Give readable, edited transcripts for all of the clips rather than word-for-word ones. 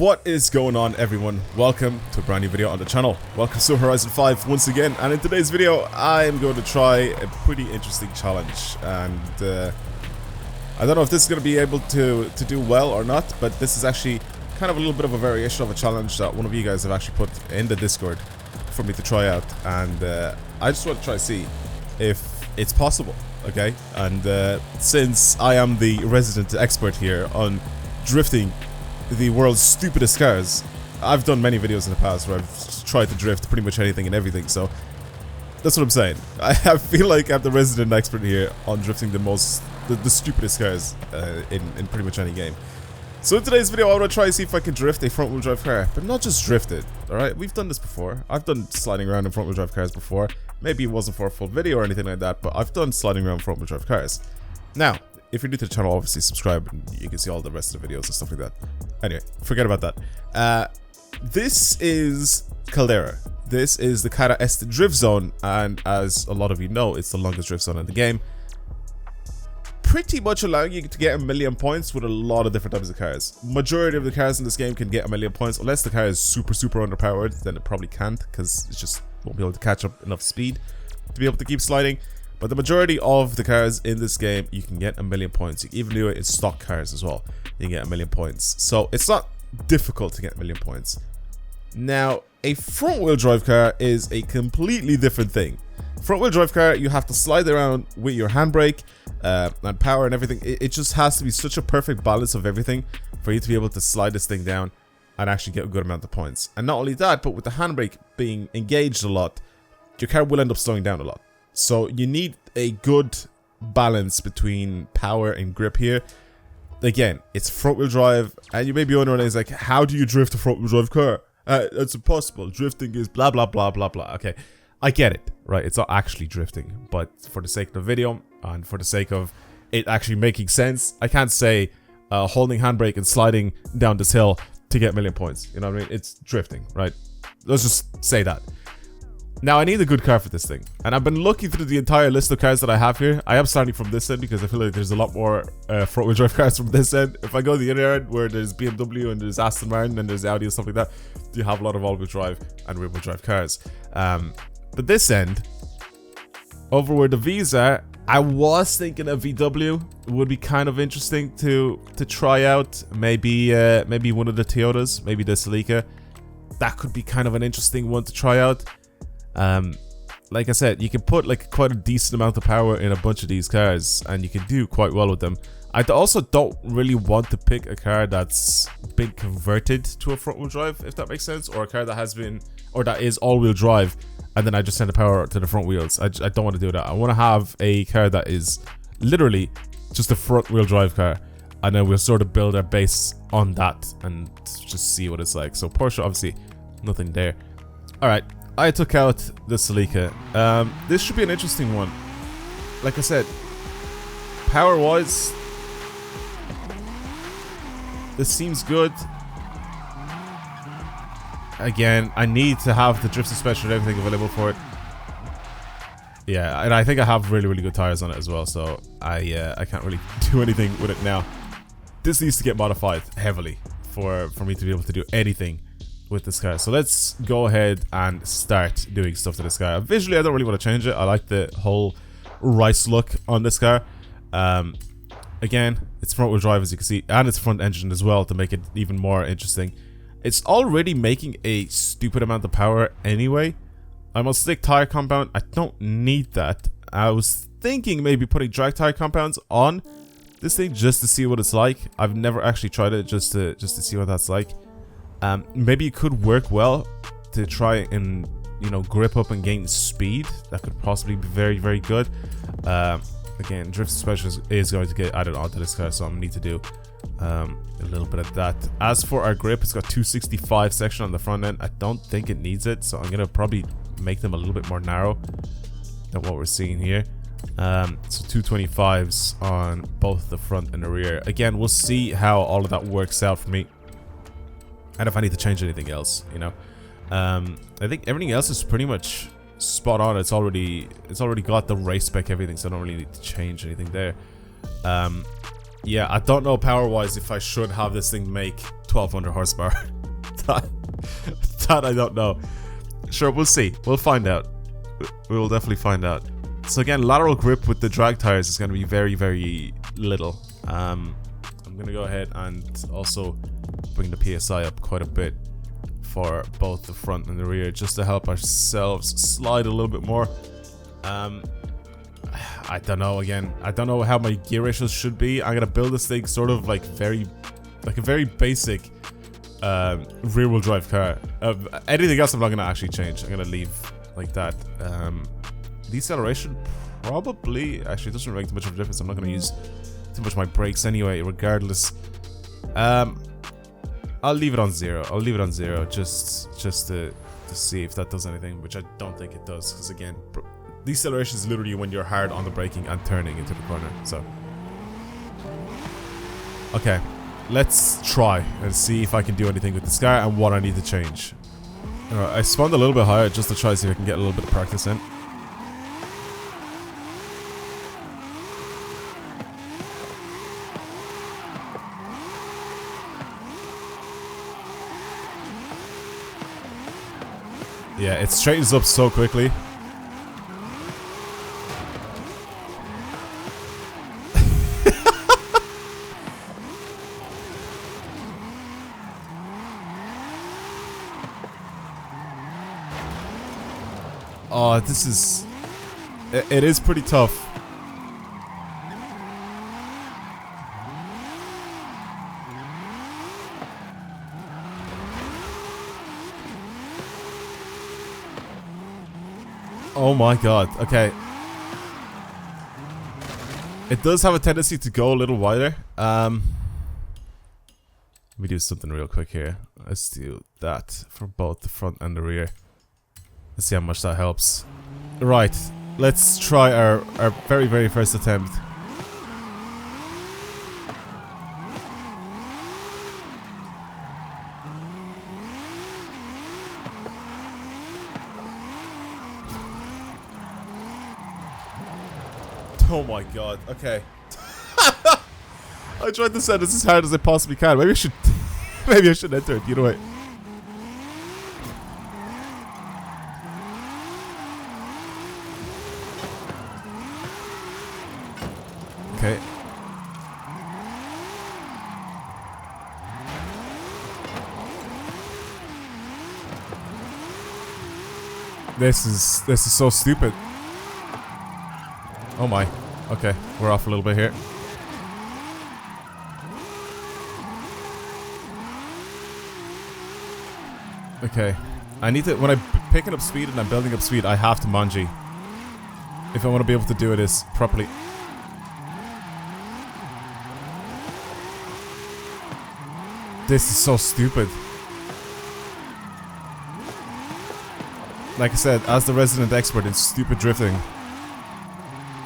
What is going on, everyone? Welcome to a brand new video on the channel. Welcome to Horizon 5 once again, and in today's video I am going to try a pretty interesting challenge, and I don't know if this is going to be able to do well or not, but this is actually kind of a little bit of a variation of a challenge that one of you guys have actually put in the Discord for me to try out, and I just want to try to see if it's possible, okay? And since I am the resident expert here on drifting the world's stupidest cars, I've done many videos in the past where I've tried to drift pretty much anything and everything, so that's what I'm saying. I feel like I'm the resident expert here on drifting the stupidest cars in pretty much any game. So in today's video I want to try to see if I can drift a front wheel drive car, but not just drift it, alright? We've done this before. I've done sliding around in front wheel drive cars before. Maybe it wasn't for a full video or anything like that, but I've done sliding around front wheel drive cars. Now, if you're new to the channel, obviously subscribe and you can see all the rest of the videos and stuff like that. Anyway, forget about that. This is Caldera. This is the Cara Este drift zone, and as a lot of you know, it's the longest drift zone in the game. Pretty much allowing you to get 1,000,000 points with a lot of different types of cars. Majority of the cars in this game can get 1,000,000 points, unless the car is super underpowered, then it probably can't, because it just won't be able to catch up enough speed to be able to keep sliding. But the majority of the cars in this game, you can get 1,000,000 points. You can even do it in stock cars as well. You can get 1,000,000 points. So it's not difficult to get 1,000,000 points. Now, a front wheel drive car is a completely different thing. Front wheel drive car, you have to slide around with your handbrake and power and everything. It just has to be such a perfect balance of everything for you to be able to slide this thing down and actually get a good amount of points. And not only that, but with the handbrake being engaged a lot, your car will end up slowing down a lot. So you need a good balance between power and grip here. Again, it's front wheel drive, and you may be wondering, is like, how do you drift a front wheel drive car? It's impossible. Drifting is blah blah blah blah blah. Okay, I get it, right? It's not actually drifting, but for the sake of the video and for the sake of it actually making sense, I can't say holding handbrake and sliding down this hill to get 1,000,000 points. You know what I mean? It's drifting, right? Let's just say that. Now, I need a good car for this thing, and I've been looking through the entire list of cars that I have here. I am starting from this end because I feel like there's a lot more front-wheel drive cars from this end. If I go to the other end, where there's BMW and there's Aston Martin and there's Audi and stuff like that, you have a lot of all-wheel drive and rear-wheel drive cars. But this end, over where the V's are, I was thinking a VW would be kind of interesting to try out. Maybe one of the Toyotas, maybe the Celica. That could be kind of an interesting one to try out. Like I said, you can put like quite a decent amount of power in a bunch of these cars, and you can do quite well with them. I also don't really want to pick a car that's been converted to a front wheel drive, if that makes sense, or a car that has been, or that is all wheel drive, and then I just send the power to the front wheels. I don't want to do that. I want to have a car that is literally just a front wheel drive car, and then we'll sort of build our base on that and just see what it's like. So Porsche, obviously, nothing there. All right. I took out the Celica. This should be an interesting one. Like I said, power-wise, this seems good. Again, I need to have the drift suspension and everything available for it. Yeah, and I think I have really good tires on it as well, so I can't really do anything with it now. This needs to get modified heavily for me to be able to do anything with this car. So let's go ahead and start doing stuff to this car. Visually, I don't really want to change it. I like the whole rice look on this car. Again, it's front wheel drive, as you can see, and it's front engine as well to make it even more interesting. It's already making a stupid amount of power anyway. I'm on slick tire compound. I don't need that. I was thinking maybe putting drag tire compounds on this thing just to see what it's like. I've never actually tried it just to see what that's like. Maybe it could work well to try and, you know, grip up and gain speed. That could possibly be very good. Again, drift suspension is going to get added onto this car, so I'm going to need to do a little bit of that. As for our grip, it's got 265 section on the front end. I don't think it needs it, so I'm going to probably make them a little bit more narrow than what we're seeing here. So 225s on both the front and the rear. Again, we'll see how all of that works out for me, and if I need to change anything else, you know. I think everything else is pretty much spot on. It's already got the race spec everything, so I don't really need to change anything there. Yeah, I don't know power wise if I should have this thing make 1200 horsepower. that I don't know. Sure, we'll see. We'll find out. We will definitely find out. So again, lateral grip with the drag tires is going to be very, very little. I'm going to go ahead and also bring the PSI up quite a bit for both the front and the rear, just to help ourselves slide a little bit more. I don't know, again, I don't know how my gear ratios should be. I'm going to build this thing sort of like a very basic rear wheel drive car. Anything else I'm not going to actually change. I'm going to leave like that. Deceleration probably actually doesn't make too much of a difference. I'm not going to use too much of my brakes anyway, regardless. I'll leave it on 0. I'll leave it on 0 just to see if that does anything, which I don't think it does, because again, deceleration is literally when you're hard on the braking and turning into the corner. So okay, let's try and see if I can do anything with this car and what I need to change. Alright, I spawned a little bit higher just to try to see if I can get a little bit of practice in. Yeah, it straightens up so quickly. Oh, this is... It is pretty tough. Oh my god, okay. It does have a tendency to go a little wider. Let me do something real quick here. Let's do that for both the front and the rear. Let's see how much that helps. Right, let's try our very, very first attempt. Oh my god, okay. I tried to set this as hard as I possibly can. Maybe I should maybe I should enter it, you know what? Okay. This is so stupid. Oh my. Okay, we're off a little bit here. Okay. I need to, when I'm picking up speed and I'm building up speed, I have to manji. If I want to be able to do this properly. This is so stupid. Like I said, as the resident expert in stupid drifting,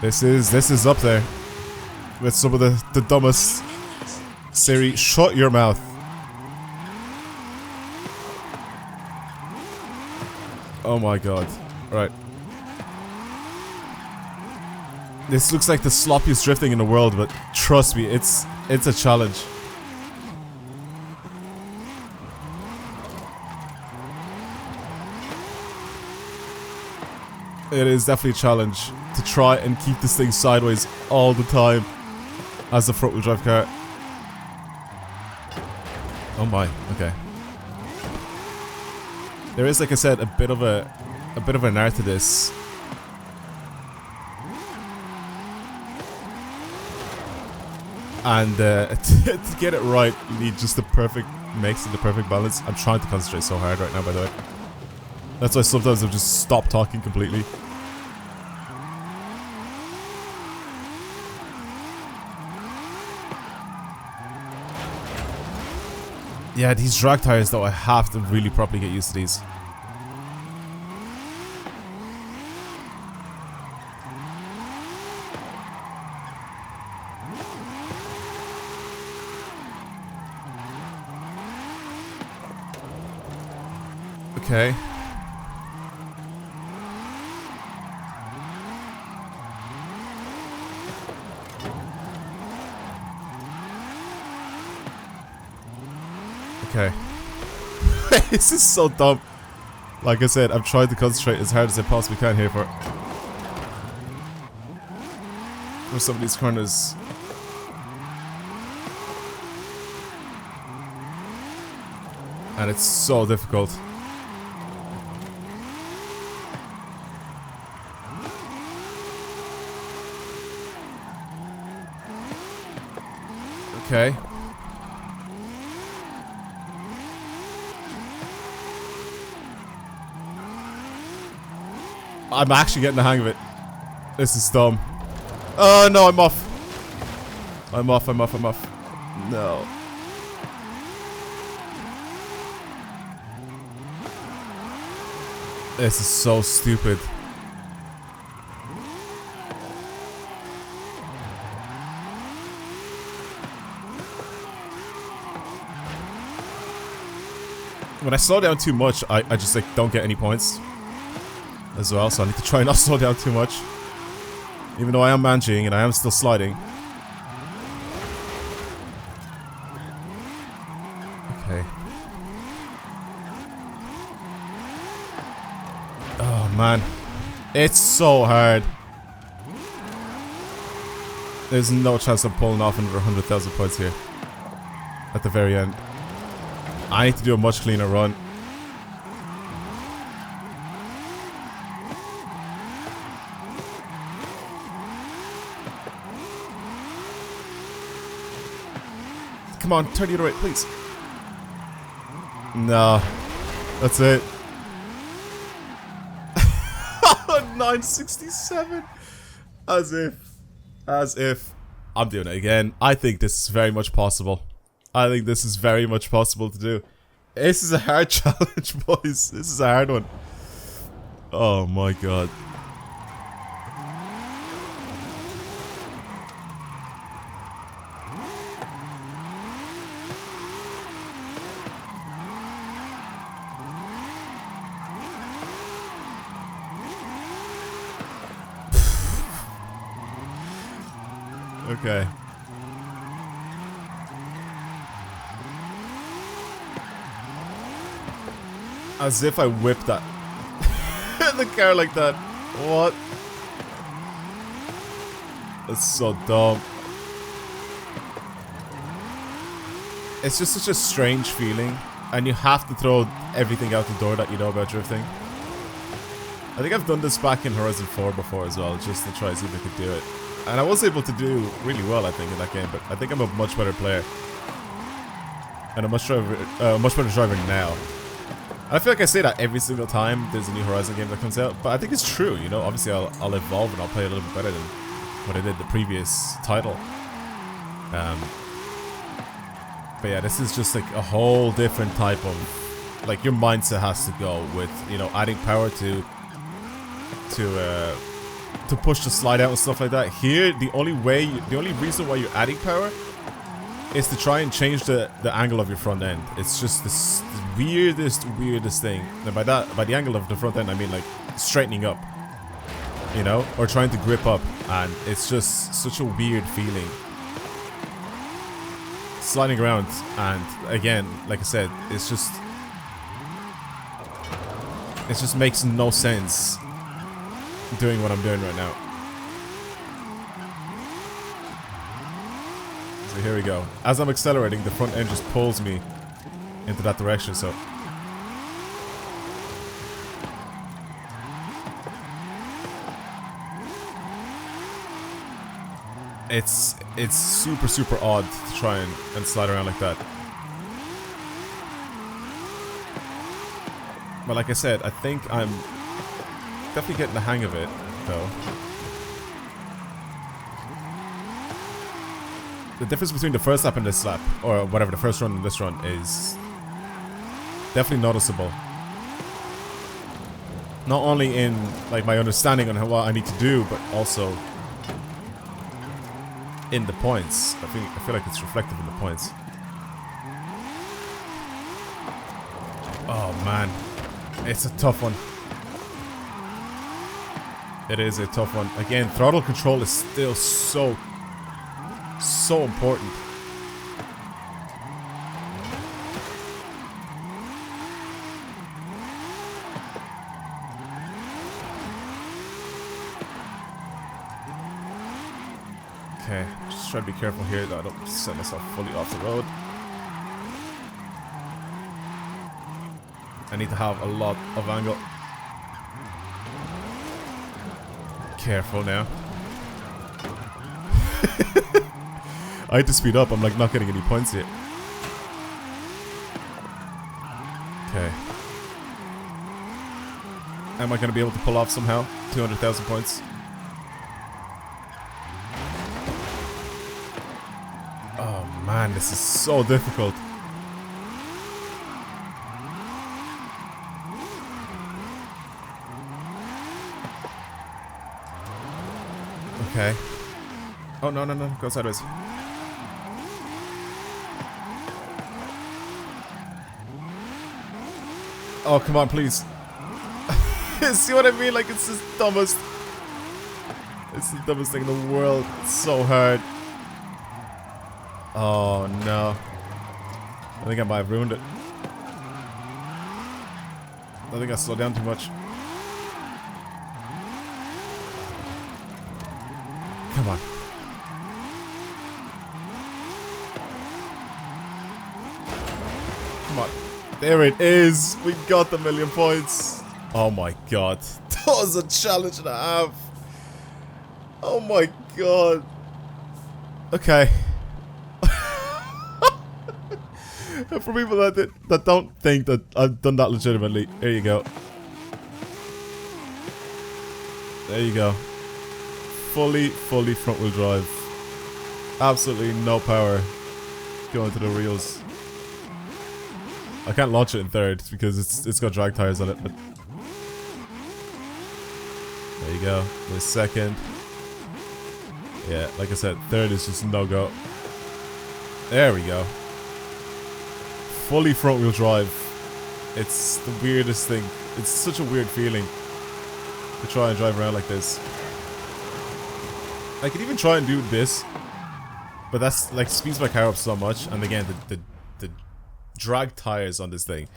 this is up there with some of the dumbest. Siri, shut your mouth. Oh my god. Right. This looks like the sloppiest drifting in the world, but trust me, it's a challenge. It is definitely a challenge to try and keep this thing sideways all the time as a front wheel drive car. Oh my, okay. There is, like I said, a bit of an art to this. And to get it right, you need just the perfect mix and the perfect balance. I'm trying to concentrate so hard right now, by the way. That's why sometimes I've just stopped talking completely. Yeah, these drag tires though, I have to really properly get used to these. Okay. This is so dumb. Like I said, I'm trying to concentrate as hard as I possibly can here for some of these corners. And it's so difficult. Okay. I'm actually getting the hang of it. This is dumb. Oh no, I'm off. I'm off. No. This is so stupid. When I slow down too much, I just like don't get any points as well, so I need to try not to slow down too much. Even though I am managing and I am still sliding. Okay. Oh man. It's so hard. There's no chance of pulling off under 100,000 points here. At the very end. I need to do a much cleaner run. Come on, turn the other way, please. No. That's it. 967. As if. I'm doing it again. I think this is very much possible. I think this is very much possible to do. This is a hard challenge, boys. This is a hard one. Oh my god. Okay. As if I whipped that. The car like that. What? That's so dumb. It's just such a strange feeling. And you have to throw everything out the door that you know about drifting. I think I've done this back in Horizon 4 before as well, just to try to see if I could do it. And I was able to do really well, I think, in that game, but I think I'm a much better player. And a much better driver now. And I feel like I say that every single time there's a new Horizon game that comes out, but I think it's true, you know? Obviously I'll evolve and I'll play a little bit better than what I did the previous title. But yeah, this is just like a whole different type of... Like, your mindset has to go with, you know, adding power to push the slide out and stuff like that. Here, the only reason why you're adding power is to try and change the angle of your front end. It's just the weirdest thing. And by the angle of the front end, I mean like straightening up, you know, or trying to grip up, and it's just such a weird feeling. Sliding around, and again, like I said, it just makes no sense doing what I'm doing right now. So here we go. As I'm accelerating, the front end just pulls me into that direction, so... It's super odd to try and slide around like that. But like I said, I think I'm definitely getting the hang of it, though. The difference between the first lap and this lap, or whatever, the first run and this run, is definitely noticeable. Not only in like my understanding on what I need to do, but also in the points. I feel like it's reflective in the points. Oh man, it's a tough one. It is a tough one. Again, throttle control is still so important. Okay, just try to be careful here that I don't set myself fully off the road. I need to have a lot of angle. Careful now. I had to speed up. I'm like not getting any points yet. Okay. Am I going to be able to pull off somehow? 200,000 points. Oh man, this is so difficult. Okay. Oh, no, no, no. Go sideways. Oh, come on, please. See what I mean? Like, it's the dumbest. It's the dumbest thing in the world. It's so hard. Oh, no. I think I might have ruined it. I think I slowed down too much. Come on. Come on. There it is. We got the 1,000,000 points. Oh my god. That was a challenge and a half. Oh my god. Okay. For people that don't think that I've done that legitimately, there you go. There you go. Fully front wheel drive. Absolutely no power going to the reels. I can't launch it in third because it's got drag tires on it, but there you go. There's second. Yeah, like I said, third is just no go. There we go. Fully front wheel drive. It's the weirdest thing. It's such a weird feeling to try and drive around like this. I could even try and do this, but that's like speeds my car up so much. And again, the drag tires on this thing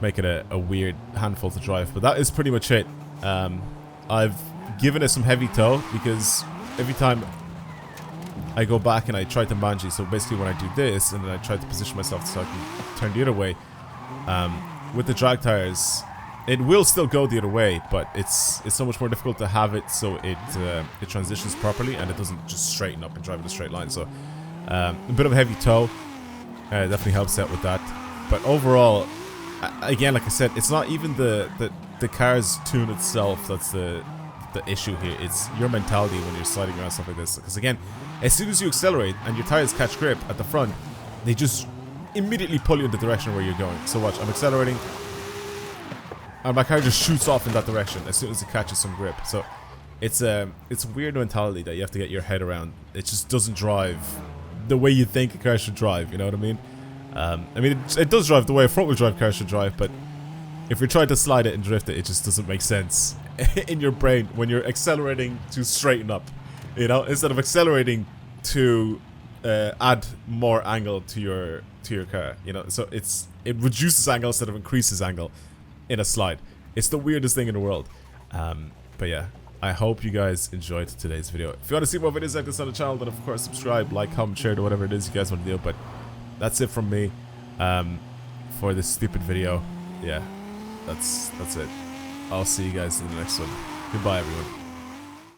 make it a weird handful to drive. But that is pretty much it. I've given it some heavy tow because every time I go back and I try to manji, so basically when I do this and then I try to position myself so I can turn the other way, with the drag tires, it will still go the other way, but it's so much more difficult to have it so it transitions properly and it doesn't just straighten up and drive in a straight line. So a bit of heavy tow definitely helps out with that. But overall, again, like I said, it's not even the car's tune itself that's the issue here. It's your mentality when you're sliding around stuff like this. Because again, as soon as you accelerate and your tires catch grip at the front, they just immediately pull you in the direction where you're going. So watch, I'm accelerating, and my car just shoots off in that direction as soon as it catches some grip. So it's a weird mentality that you have to get your head around. It just doesn't drive the way you think a car should drive. You know what I mean? I mean, it does drive the way a front-wheel drive car should drive, but if you're trying to slide it and drift it, it just doesn't make sense in your brain when you're accelerating to straighten up. You know, instead of accelerating to add more angle to your car. You know, so it reduces angle instead of increases angle in a slide. It's the weirdest thing in the world. But yeah, I hope you guys enjoyed today's video. If you want to see more videos like this on the channel, then of course subscribe, like, comment, share, or whatever it is you guys want to do. But that's it from me for this stupid video. Yeah, that's it. I'll see you guys in the next one. Goodbye, everyone.